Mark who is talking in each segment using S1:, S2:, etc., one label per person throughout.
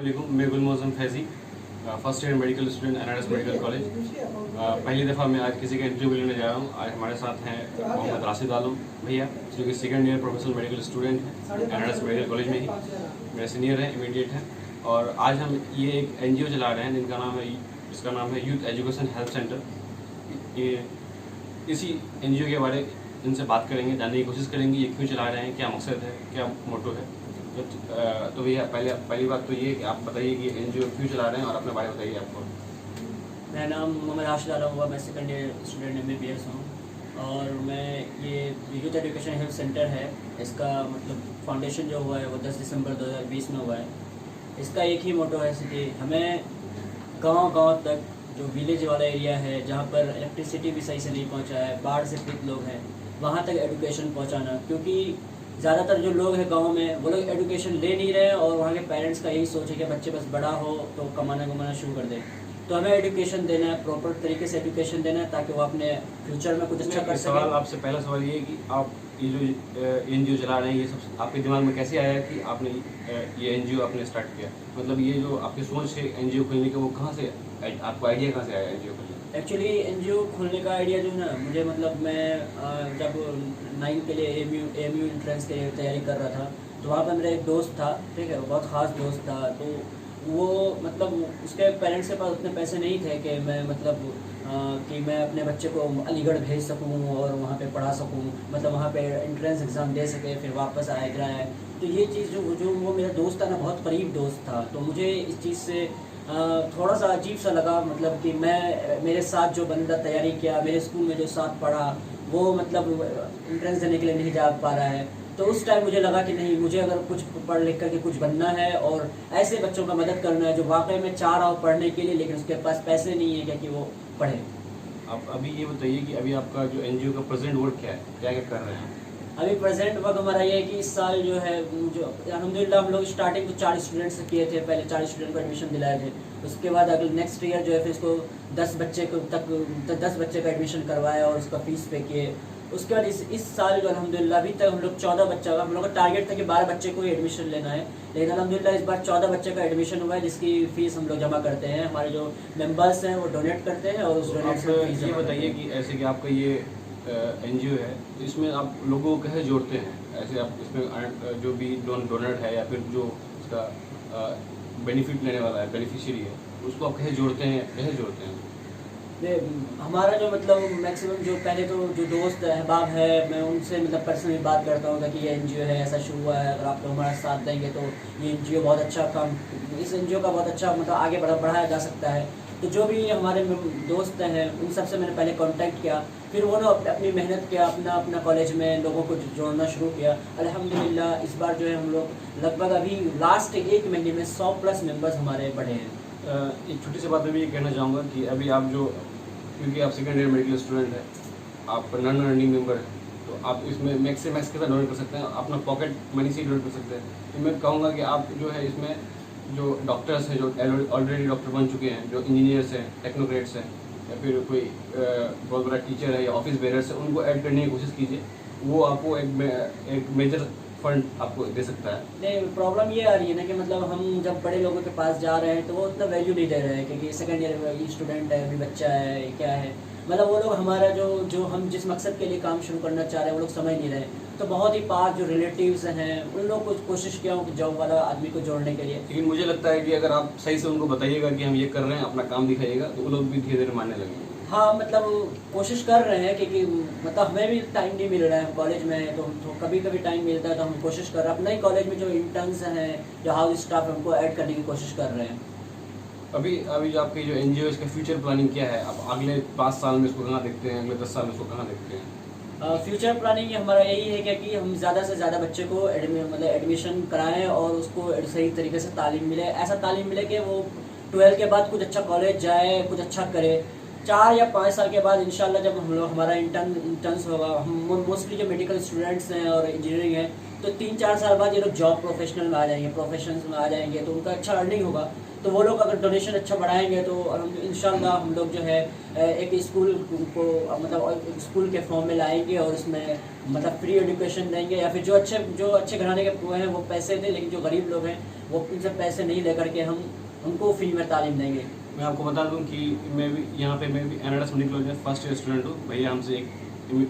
S1: मैं Gulmozam Faizi, first year medical student NRS medical college. पहली दफ़ा मैं आज किसी का इंटरव्यू लेने जा रहा हूँ। आज हमारे साथ हैं मोहम्मद राशिद आलम भैया, जो कि second year professional medical student हैं एनआरएस मेडिकल कॉलेज में ही, मेरे सीनियर हैं, इमीडिएट हैं। और आज हम ये एक एनजीओ चला रहे हैं जिसका नाम है यूथ एजुकेशन हेल्थ सेंटर। ये इसी एनजीओ के बारे इनसे बात करेंगे, जानने की कोशिश करेंगे ये क्यों चला रहे हैं, क्या मकसद है, क्या मोटो है। तो भैया पहली बात तो ये कि आप बताइए कि एनजीओ क्यों चला रहे हैं और अपने बारे में बताइए आपको।
S2: मेरा नाम मोहम्मद राशिद आलम हुआ, मैं सेकंड ईयर स्टूडेंट MBBS हूँ और मैं ये यूथ एजुकेशन हेल्थ सेंटर है, इसका मतलब फाउंडेशन जो हुआ है वो 10 दिसंबर 2020 में हुआ है। इसका एक ही मोटो है कि हमें गांव तक जो विलेज वाला एरिया है जहाँ पर इलेक्ट्रिसिटी भी सही से नहीं पहुँचा है, बाढ़ से पीड़ित लोग हैं, वहाँ तक एजुकेशन पहुँचाना। क्योंकि ज़्यादातर जो लोग हैं गांव में वो लोग एजुकेशन ले नहीं रहे और वहाँ के पेरेंट्स का यही सोच है कि बच्चे बस बड़ा हो तो कमाना शुरू कर दें। तो हमें एजुकेशन देना है, प्रॉपर तरीके से एजुकेशन देना है ताकि वो अपने फ्यूचर में कुछ अच्छा कर सकें।
S1: आपसे पहला सवाल ये है कि आप ये जो एनजीओ चला रहे हैं, ये सब आपके दिमाग में कैसे आया कि आपने ये एनजीओ आपने स्टार्ट किया? मतलब ये जो आपकी सोच है एनजीओ खोलने का, वो कहाँ से आपको आइडिया कहाँ से आया एनजीओ खोलने?
S2: एक्चुअली एनजीओ खोलने का आइडिया जो है ना, मुझे मतलब मैं जब 9 के लिए एमयू एंट्रेंस के लिए तैयारी कर रहा था तो वहाँ पर मेरा एक दोस्त था, ठीक है, बहुत ख़ास दोस्त था। तो वो मतलब उसके पेरेंट्स के पास उतने पैसे नहीं थे कि मैं मतलब कि मैं अपने बच्चे को अलीगढ़ भेज सकूं और वहाँ पे पढ़ा सकूं, मतलब वहाँ पे एंट्रेंस एग्ज़ाम दे सके फिर वापस आएगा है। तो ये चीज़ जो वो मेरा दोस्त था ना, बहुत करीब दोस्त था, तो मुझे इस चीज़ से थोड़ा सा अजीब सा लगा। मतलब कि मेरे साथ जो बंदा तैयारी किया, मेरे स्कूल में जो साथ पढ़ा, वो मतलब एंट्रेंस देने के लिए नहीं जा पा रहा है। तो उस टाइम मुझे लगा कि नहीं, मुझे अगर कुछ पढ़ लिख करके कुछ बनना है और ऐसे बच्चों का मदद करना है जो वाकई में चाह रहा हो पढ़ने के लिए लेकिन उसके पास पैसे नहीं है क्या कि वो पढ़े।
S1: आप अभी ये बताइए कि अभी आपका जो एनजीओ का प्रेजेंट वर्क क्या है, क्या कर रहे हैं?
S2: अभी प्रेजेंट वर्क हमारा ये है कि इस साल जो है जो अल्हम्दुलिल्लाह हम लोग स्टार्टिंग तो 40 स्टूडेंट से किए थे, पहले 40 स्टूडेंट को एडमिशन दिलाए थे। उसके बाद अगले नेक्स्ट ईयर जो है फिर इसको 10 बच्चे का एडमिशन करवाया और उसका फीस पे किए। उसके बाद इस साल जो अल्हम्दुलिल्लाह अभी तक हम लोग 14 बच्चा का, हम लोग का टारगेट था कि 12 बच्चे को ही एडमिशन लेना है, लेकिन अल्हम्दुलिल्लाह इस बार 14 बच्चे का एडमिशन हुआ है, जिसकी फ़ीस हम लोग जमा करते हैं। हमारे जो मेंबर्स हैं वो डोनेट करते हैं और उस डोनेट से फीस
S1: ये बताइए कि ऐसे कि आपका ये एनजीओ है, इसमें आप लोगों को कैसे जोड़ते हैं? ऐसे आप इसमें जो भी डोनर है या फिर जो उसका बेनिफिट लेने वाला है, बेनिफिशियरी है, उसको आप कैसे जोड़ते हैं?
S2: हमारा जो मतलब मैक्सिमम जो पहले तो जो दोस्त अहबाब है, मैं उनसे मतलब पर्सनली बात करता हूँ कि ये एनजीओ है, ऐसा शुरू हुआ है, अगर आप लोग हमारा साथ देंगे तो ये एनजीओ बहुत अच्छा काम, इस एनजीओ का बहुत अच्छा मतलब आगे बढ़ाया जा सकता है। तो जो भी हमारे दोस्त हैं उन सबसे मैंने पहले कांटेक्ट किया, फिर वो लोग अपनी मेहनत किया, अपना कॉलेज में लोगों को जोड़ना शुरू किया। अल्हम्दुलिल्लाह इस बार जो है हम लोग लगभग अभी लास्ट 1 महीने में 100+ मेंबर्स हमारे बढ़े हैं।
S1: एक छोटी सी बात मैं ये कहना चाहूँगा कि अभी आप क्योंकि आप सेकेंड ईयर मेडिकल स्टूडेंट हैं, आप नॉन अर्निंग मेंबर हैं, तो आप इसमें मैक्स से मैक्स कितना डोनेट कर सकते हैं, अपना पॉकेट मनी से डोनेट कर सकते हैं। तो मैं कहूँगा कि आप जो है इसमें जो डॉक्टर्स हैं, जो ऑलरेडी डॉक्टर बन चुके हैं, जो इंजीनियर्स हैं, टेक्नोक्रेट्स हैं, या फिर कोई बहुत बड़ा टीचर है या ऑफिस बेरर्स है, उनको ऐड करने की कोशिश कीजिए। वो आपको एक मेजर फंड आपको दे सकता है।
S2: नहीं, प्रॉब्लम ये आ रही है ना कि मतलब हम जब बड़े लोगों के पास जा रहे हैं तो वो उतना वैल्यू नहीं दे रहे हैं, क्योंकि सेकंड ईयर स्टूडेंट है, अभी बच्चा है, क्या है, मतलब वो लोग हमारा जो हम जिस मकसद के लिए काम शुरू करना चाह रहे हैं वो लोग समझ नहीं रहे। तो बहुत ही पास जो रिलेटिव्स हैं उन लोग को कोशिश किया हूँ कि जॉब वाला आदमी को जोड़ने के लिए।
S1: लेकिन मुझे लगता है कि अगर आप सही से उनको बताइएगा कि हम ये कर रहे हैं, अपना काम दिखाइएगा, तो वो लोग भी धीरे धीरे मानने लगेंगे।
S2: हाँ, मतलब कोशिश कर रहे हैं क्योंकि मतलब हमें भी टाइम नहीं मिल रहा है, कॉलेज में तो कभी टाइम मिलता है तो हम कोशिश कर रहे हैं। अपने ही कॉलेज में जो इंटर्न्स हैं, जो हाउस स्टाफ है, उनको ऐड करने की कोशिश कर रहे हैं।
S1: अभी जो आपकी जो एनजीओ, इसका फ्यूचर प्लानिंग क्या है? आप अगले 5 साल में इसको कहाँ देखते हैं, अगले 10 साल में इसको कहाँ देखते हैं?
S2: फ्यूचर प्लानिंग हमारा यही है कि हम ज़्यादा से ज़्यादा बच्चे को मतलब एडमिशन कराएं और उसको सही तरीके से तालीम मिले, ऐसा तालीम मिले कि वो 12 के बाद कुछ अच्छा कॉलेज जाए, कुछ अच्छा करे। 4 या 5 साल के बाद इंशाल्लाह जब हम लोग हमारा इंटर्न्स होगा, हम मोस्टली जो मेडिकल स्टूडेंट्स हैं और इंजीनियरिंग है, तो 3-4 साल बाद ये लोग जॉब प्रोफेशनल में आ जाएंगे, प्रोफेशंस में आ जाएंगे, तो उनका अच्छा अर्निंग होगा। तो वो लोग अगर डोनेशन अच्छा बढ़ाएंगे तो इंशाल्लाह हम लोग जो है एक स्कूल को मतलब स्कूल के फॉर्म में लाएंगे और उसमें मतलब फ्री एजुकेशन देंगे, या फिर जो अच्छे घराने के हुए हैं वो पैसे दें, लेकिन जो गरीब लोग हैं वो उनसे पैसे नहीं लेकर के हम उनको फ्री में तालीम देंगे।
S1: मैं आपको बता दूं कि मैं भी NRS मेडिकल कॉलेज में फर्स्ट ईयर स्टूडेंट हूँ। भैया हमसे एक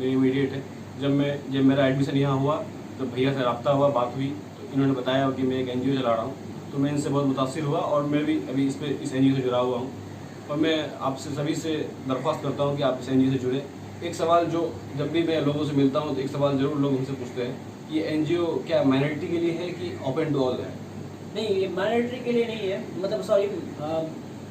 S1: इमीडिएट है। जब मेरा एडमिशन यहाँ हुआ तो भैया से रब्ता हुआ, बात हुई, तो इन्होंने बताया कि मैं एक NGO चला रहा हूँ, तो मैं इनसे बहुत मुतासिर हुआ और मैं भी अभी इस NGO से जुड़ा हुआ हूँ। और मैं आपसे सभी से दरख्वास्त करता हूँ कि आप इस NGO से जुड़े। एक सवाल जो जब भी मैं लोगों से मिलता हूँ तो एक सवाल ज़रूर लोग हमसे पूछते हैं, ये NGO क्या माइनॉरिटी के लिए है कि ओपन टू ऑल है?
S2: नहीं, ये माइनॉरिटी के लिए नहीं है, मतलब सॉरी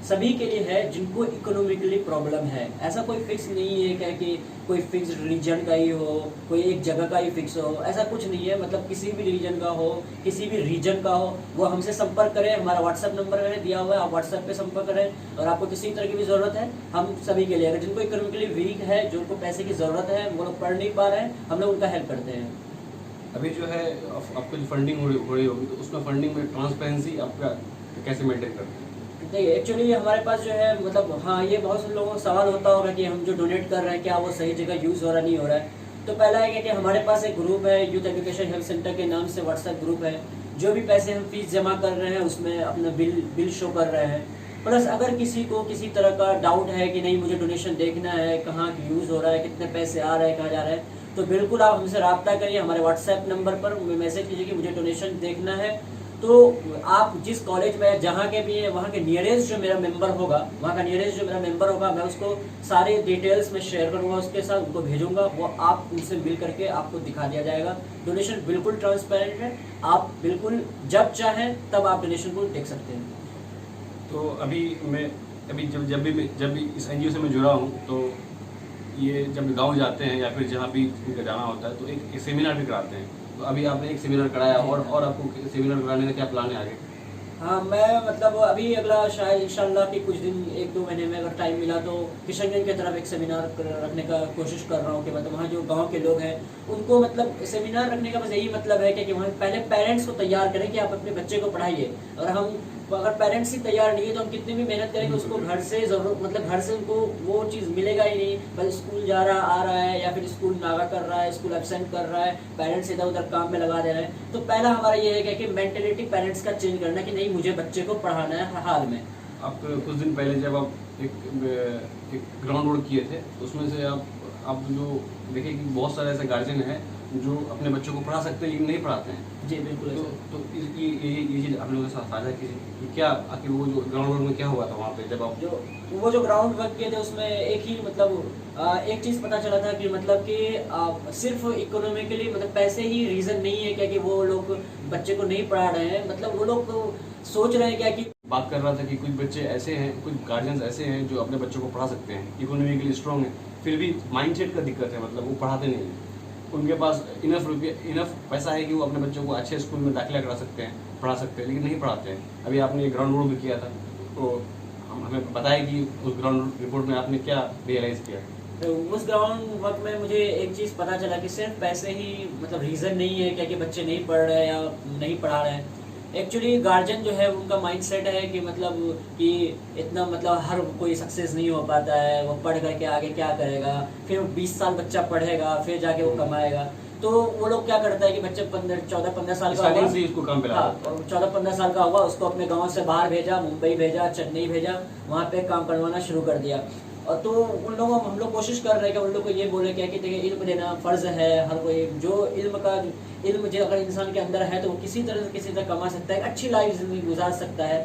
S2: सभी के लिए है जिनको इकोनॉमिकली प्रॉब्लम है। ऐसा कोई फिक्स नहीं है क्या कि कोई फिक्स रिलीजन का ही हो, कोई एक जगह का ही फिक्स हो, ऐसा कुछ नहीं है। मतलब किसी भी रिलीजन का हो, किसी भी रीजन का हो, वो हमसे संपर्क करें। हमारा व्हाट्सएप नंबर मैंने दिया हुआ है, आप व्हाट्सएप पे संपर्क करें। और आपको किसी तरह की भी ज़रूरत है, हम सभी के लिए, अगर जिनको इकोनॉमिकली वीक है, जिनको पैसे की ज़रूरत है, वो लोग पढ़ नहीं पा रहे हैं, हम लोग उनका हेल्प करते हैं।
S1: अभी जो है आपको जो फंडिंग हो रही होगी, तो उसमें फंडिंग में ट्रांसपेरेंसी आपका कैसे मेंटेन करते हैं?
S2: नहीं, एक्चुअली हमारे पास जो है मतलब हाँ, ये बहुत से लोगों को सवाल होता होगा कि हम जो डोनेट कर रहे हैं क्या वो सही जगह यूज़ हो रहा नहीं हो रहा है। तो पहला है कि हमारे पास एक ग्रुप है, यूथ एजुकेशन हेल्थ सेंटर के नाम से व्हाट्सएप ग्रुप है। जो भी पैसे हम फीस जमा कर रहे हैं उसमें अपना बिल शो कर रहे हैं। प्लस अगर किसी को किसी तरह का डाउट है कि नहीं मुझे डोनेशन देखना है, कहाँ यूज़ हो रहा है, कितने पैसे आ रहे हैं, कहाँ जा रहे हैं, तो बिल्कुल आप हमसे रब्ता करिए। हमारे व्हाट्सएप नंबर पर मैसेज कीजिए कि मुझे डोनेशन देखना है। तो आप जिस कॉलेज में जहाँ के भी हैं, वहाँ के नियरेस्ट जो मेरा मेंबर होगा, मैं उसको सारे डिटेल्स में शेयर करूँगा उसके साथ, उनको भेजूंगा, वो आप उनसे मिल करके आपको दिखा दिया जाएगा। डोनेशन बिल्कुल ट्रांसपेरेंट है, आप बिल्कुल जब चाहें तब आप डोनेशन को देख सकते हैं।
S1: तो जब भी इस NGO से मैं जुड़ा हूँ, तो ये जब गांव जाते हैं या फिर जहाँ भी उनका जाना होता है तो एक सेमिनार भी कराते हैं। तो अभी आपने एक सेमिनार कराया और आपको सेमिनार कराने का क्या प्लान है आगे?
S2: हाँ, मैं मतलब अभी अगला शायद इंशाल्लाह कि कुछ दिन 1-2 महीने में अगर टाइम मिला तो किशनगंज की तरफ एक सेमिनार रखने का कोशिश कर रहा हूँ कि मतलब वहाँ जो गांव के लोग हैं उनको मतलब सेमिनार रखने का बस यही मतलब है कि वहाँ पहले पेरेंट्स को तैयार करें कि आप अपने बच्चे को पढ़ाइए। और हम अगर पेरेंट्स ही तैयार नहीं है तो हम कितनी भी मेहनत करेंगे उसको घर से घर से उनको वो चीज़ मिलेगा ही नहीं। बस स्कूल आ रहा है या फिर स्कूल नागा कर रहा है, स्कूल एब्सेंट कर रहा है, पेरेंट्स इधर उधर काम में लगा दे रहे हैं। तो पहला हमारा ये है कि मेंटेलिटी पेरेंट्स का चेंज करना कि नहीं मुझे बच्चे को पढ़ाना है हाल में।
S1: आप कुछ दिन पहले जब आप एक ग्राउंड वर्क किए थे, उसमें से आप जो देखे कि बहुत सारे ऐसे गार्जियन हैं जो अपने बच्चों को पढ़ा सकते हैं लेकिन नहीं पढ़ाते हैं।
S2: जी बिल्कुल।
S1: तो ये चीज़ आप लोगों के साथ साझा की कि क्या आखिर वो जो ग्राउंड वर्क में क्या हुआ था वहाँ पे जब आप
S2: वो जो ग्राउंड वर्क किए थे उसमें एक ही मतलब एक चीज़ पता चला था कि मतलब कि सिर्फ इकोनॉमिकली मतलब पैसे ही रीज़न नहीं है क्या कि वो लोग बच्चे को नहीं पढ़ा रहे हैं। मतलब वो लोग सोच रहे हैं क्या कि
S1: बात कर रहा था कि कुछ बच्चे ऐसे हैं, कुछ गार्जियंस ऐसे हैं जो अपने बच्चों को पढ़ा सकते हैं, इकोनॉमिकली स्ट्रॉन्ग है, फिर भी माइंडसेट का दिक्कत है, मतलब वो पढ़ाते नहीं हैं। उनके पास इनफ पैसा है कि वो अपने बच्चों को अच्छे स्कूल में दाखिला करा सकते हैं, पढ़ा सकते हैं, लेकिन नहीं पढ़ाते हैं। अभी आपने एक ग्राउंड वर्क भी किया था, तो हमें बताया कि उस ग्राउंड रिपोर्ट में आपने क्या रियलाइज़ किया?
S2: तो उस ग्राउंड वर्क में मुझे एक चीज़ पता चला कि सिर्फ पैसे ही मतलब रीज़न नहीं है क्या कि बच्चे नहीं पढ़ रहे हैं या नहीं पढ़ा रहे हैं। एक्चुअली गार्जियन जो है उनका माइंडसेट है कि मतलब कि इतना मतलब हर कोई सक्सेस नहीं हो पाता है, वो पढ़ करके आगे क्या करेगा, फिर 20 साल बच्चा पढ़ेगा फिर जाके वो कमाएगा। तो वो लोग क्या करता है कि बच्चे 14-15 साल का हुआ,
S1: उसको काम पे लगा,
S2: 14-15 साल का हुआ, उसको अपने गांव से बाहर भेजा, मुंबई भेजा, चेन्नई भेजा, वहाँ पे काम करवाना शुरू कर दिया। और तो उन लोगों हम लोग कोशिश कर रहे हैं कि उन लोग को ये बोले क्या कि देखिए इल्म देना फ़र्ज़ है। हर कोई जो इल्म जो अगर इंसान के अंदर है तो वो किसी तरह कमा सकता है, अच्छी लाइफ ज़िंदगी गुजार सकता है।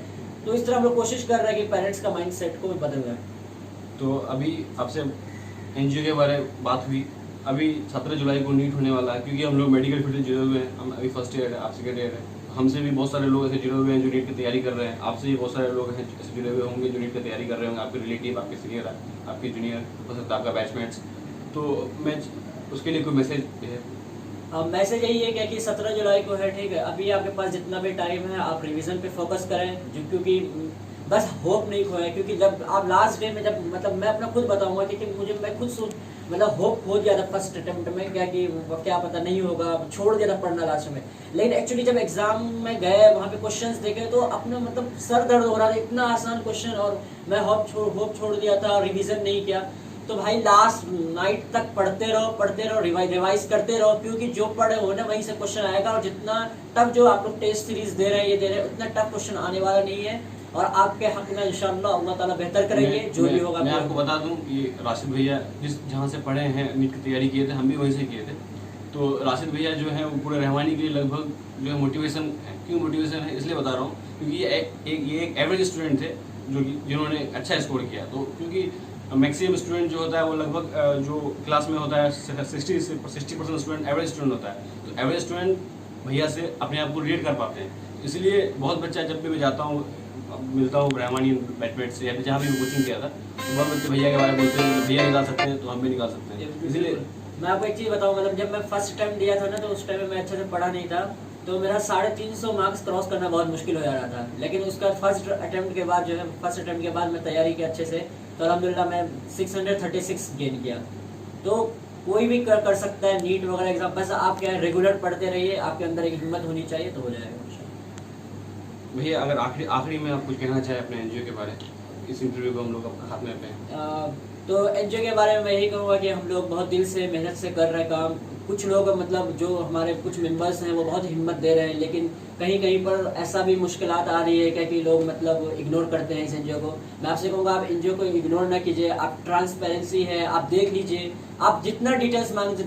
S2: तो इस तरह हम लोग कोशिश कर रहे हैं कि पेरेंट्स का माइंड सेट को भी बदल रहा है।
S1: तो अभी आपसे NGO के बारे में बात हुई, अभी 17 जुलाई को नीट होने वाला है, क्योंकि हम लोग मेडिकल फील्ड से जुड़े हुए हैं, हम अभी फर्स्ट ईयर है, आप सेकेंड ईयर है, हमसे भी बहुत सारे लोग ऐसे जुड़े हुए हैं जो नीट की तैयारी कर रहे हैं, आपसे भी बहुत सारे लोग हैं ऐसे जुड़े हुए होंगे जो नीट की तैयारी कर रहे होंगे, आपके रिलेटिव, आपके सीनियर, आपके जूनियर, हो सकता है आपका बैचमेट्स। तो मैं उसके लिए कोई मैसेज है?
S2: मैसेज यही है क्या कि 17 जुलाई को है, ठीक है। अभी आपके पास जितना भी टाइम है आप रिवीजन पे फोकस करें, क्योंकि बस होप नहीं खोया, क्योंकि जब आप लास्ट डे में जब मतलब मैं अपना खुद बताऊंगा, क्योंकि मुझे मैं खुद मतलब होप खो दिया था फर्स्ट अटेम्प्ट में, क्या पता नहीं होगा, छोड़ दिया था पढ़ना लास्ट में। लेकिन एक्चुअली जब एग्जाम में गए वहाँ पे क्वेश्चंस देखे तो अपना मतलब सर दर्द हो रहा था, इतना आसान क्वेश्चन, और मैं होप छोड़ दिया था, रिविजन नहीं किया। तो भाई लास्ट नाइट तक पढ़ते रहो, रिवाइज करते रहो, क्योंकि जो पढ़े हो ना वहीं से क्वेश्चन आएगा, और जितना टफ जो आप लोग टेस्ट सीरीज दे रहे हैं उतना टफ क्वेश्चन आने वाला नहीं है, और आपके हक में इंशाअल्लाह अल्लाह ताला बेहतर करेंगे जो भी होगा।
S1: मैं आपको बता दूं, ये राशिद भैया जहाँ से पढ़े हैं, नीट की तैयारी किए थे, हम भी वहीं से किए थे। तो राशिद भैया जो है वो पूरे रहमानी के लिए लगभग जो है मोटिवेशन, क्यों मोटिवेशन है इसलिए बता रहा हूँ क्योंकि ये एक एवरेज स्टूडेंट थे जिन्होंने अच्छा स्कोर किया। तो क्योंकि मैक्सिमम स्टूडेंट जो होता है वो लगभग जो क्लास में होता है 60% स्टूडेंट एवरेज स्टूडेंट होता है। तो एवरेज स्टूडेंट भैया से अपने आप को रिलेट कर पाते हैं। इसलिए बहुत बच्चा, जब भी मैं जाता हूँ मिलता हूँ रहमानी बैचमेट से या फिर जहाँ भी कोचिंग किया था, तो बहुत बच्चे भैया के बारे में बोलते हैं, भैया निकाल सकते हैं तो हम भी निकाल सकते हैं। इसलिए
S2: मैं आपको एक चीज़ बताऊँ, मतलब जब मैं फर्स्ट अटेम्प्ट दिया था ना, तो उस टाइम में मैं अच्छे से पढ़ा नहीं था, तो मेरा 350 मार्क्स क्रॉस करना बहुत मुश्किल हो जा रहा था। लेकिन उसका फर्स्ट अटेम्प्ट के बाद मैं तैयारी की अच्छे से, तो अल्हम्दुलिल्लाह मैं 636 गेन किया। तो कोई भी कर सकता है नीट वगैरह एग्जाम, बस आप क्या रेगुलर पढ़ते रहिए, आपके अंदर एक हिम्मत होनी चाहिए तो हो जाएगा।
S1: भैया अगर आखिरी में आप कुछ कहना चाहें अपने एनजीओ के बारे में, इस इंटरव्यू को हम लोग अपने खात्मे पे
S2: तो एनजीओ के बारे में मैं यही कहूँगा कि हम लोग बहुत दिल से मेहनत से कर रहे हैं काम। कुछ लोग मतलब जो हमारे कुछ मेंबर्स हैं वो बहुत हिम्मत दे रहे हैं, लेकिन कहीं कहीं पर ऐसा भी मुश्किलात आ रही है कि लोग मतलब इग्नोर करते हैं इस एनजीओ को। मैं आपसे कहूँगा आप एनजीओ को इग्नोर ना कीजिए, आप ट्रांसपेरेंसी है, आप देख लीजिए, आप जितना डिटेल्स मांगते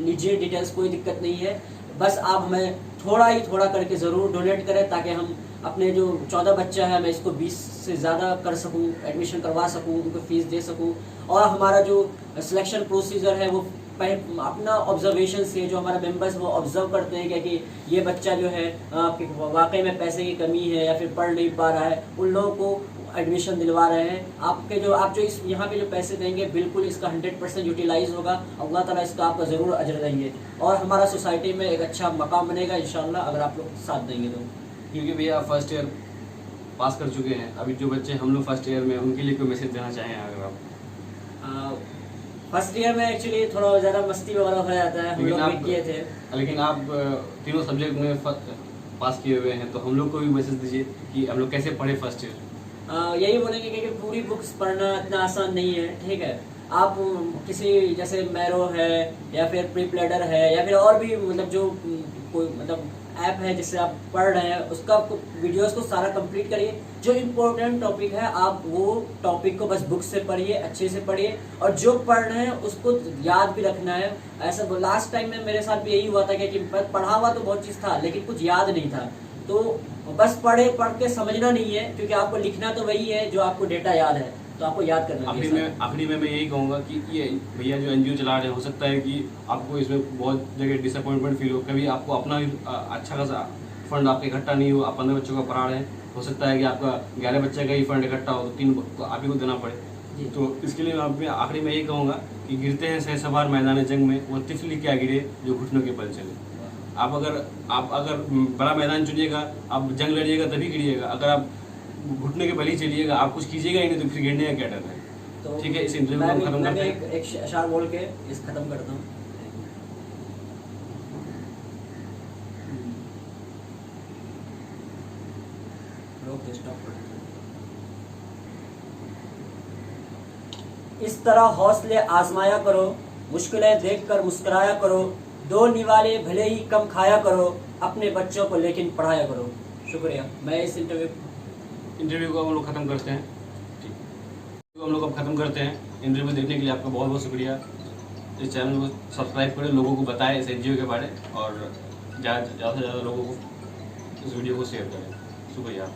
S2: लीजिए डिटेल्स, कोई दिक्कत नहीं है। बस आप हमें थोड़ा करके ज़रूर डोनेट करें, ताकि हम अपने जो 14 बच्चा है मैं इसको 20 से ज़्यादा कर सकूं, एडमिशन करवा सकूं, उनको फीस दे सकूं। और हमारा जो सिलेक्शन प्रोसीजर है वो अपना ऑब्जर्वेशन से, जो हमारा मेंबर्स वो ऑब्जर्व करते हैं कि ये बच्चा जो है वाकई में पैसे की कमी है या फिर पढ़ नहीं पा रहा है, उन लोगों को एडमिशन दिलवा रहे हैं। आप जो इस यहाँ पे जो पैसे देंगे बिल्कुल इसका 100% यूटिलाइज होगा, अल्लाह ताला इसका आपका ज़रूर अजर देंगे, और हमारा सोसाइटी में एक अच्छा मकाम बनेगा इंशाल्लाह, अगर आप लोग साथ देंगे तो।
S1: क्योंकि भैया फर्स्ट ईयर पास कर चुके हैं, अभी जो बच्चे हम लोग फर्स्ट ईयर में, उनके लिए कोई मैसेज देना चाहें अगर आप?
S2: फर्स्ट ईयर में एक्चुअली थोड़ा ज़्यादा मस्ती वगैरह हो जाता है, हम लोग भी किए थे।
S1: लेकिन आप तीनों सब्जेक्ट में पास किए हुए हैं, तो हम लोग को भी मैसेज दीजिए कि हम लोग कैसे पढ़े फर्स्ट ईयर।
S2: यही बोलेंगे कि पूरी बुक्स पढ़ना इतना आसान नहीं है, ठीक है। आप किसी जैसे मैरो है या फिर प्रीप्लेडर है या फिर और भी मतलब जो कोई मतलब ऐप है जिससे आप पढ़ रहे हैं, उसका वीडियोस को सारा कंप्लीट करिए। जो इम्पोर्टेंट टॉपिक है आप वो टॉपिक को बस बुक से पढ़िए, अच्छे से पढ़िए, और जो पढ़ रहे हैं उसको याद भी रखना है। ऐसा लास्ट टाइम में मेरे साथ भी यही हुआ था कि पढ़ा हुआ तो बहुत चीज़ था लेकिन कुछ याद नहीं था, तो बस पढ़ के समझना नहीं है, क्योंकि आपको लिखना तो वही है जो आपको डेटा याद है, तो आपको याद करना है।
S1: आखिरी में मैं यही कहूँगा कि ये भैया जो एनजीओ चला रहे हैं, हो सकता है कि आपको इसमें बहुत जगह डिसअपॉइंटमेंट फील हो, कभी आपको अपना अच्छा खासा फंड आपका इकट्ठा नहीं हो, आप 15 बच्चों का पढ़ा रहे हैं, हो सकता है कि आपका 11 बच्चे का ही फंड इकट्ठा हो, तो 3 को आप ही को देना पड़े। तो इसके लिए मैं आखिरी में यही कहूँगा कि गिरते हैं सहसवार मैदान जंग में, वो तिफली क्या गिरे जो घुटनों के बल चले। आप अगर बड़ा मैदान चुनिएगा, आप जंग लड़िएगा तभी गिरिएगा। अगर आप घुटने के बल ही चलिएगा, आप कुछ कीजिएगा ही नहीं, तो फिर गिरने का क्या डर है। तो ठीक है, इस इंटरव्यू को खत्म करते हैं।
S2: एक अशार बोल के इस खत्म करता हूँ। इस तरह हौसले आजमाया करो, मुश्किलें देखकर मुस्कुराया करो, 2 निवाले भले ही कम खाया करो, अपने बच्चों को लेकिन पढ़ाया करो। शुक्रिया। मैं इस इंटरव्यू
S1: को हम लोग खत्म करते हैं। ठीक, तो हम लोग अब खत्म करते हैं। इंटरव्यू देखने के लिए आपका बहुत बहुत शुक्रिया। इस चैनल को सब्सक्राइब करें, लोगों को बताएं इस एनजीओ के बारे, और ज़्यादा से ज़्यादा लोगों को इस वीडियो को शेयर करें। शुक्रिया।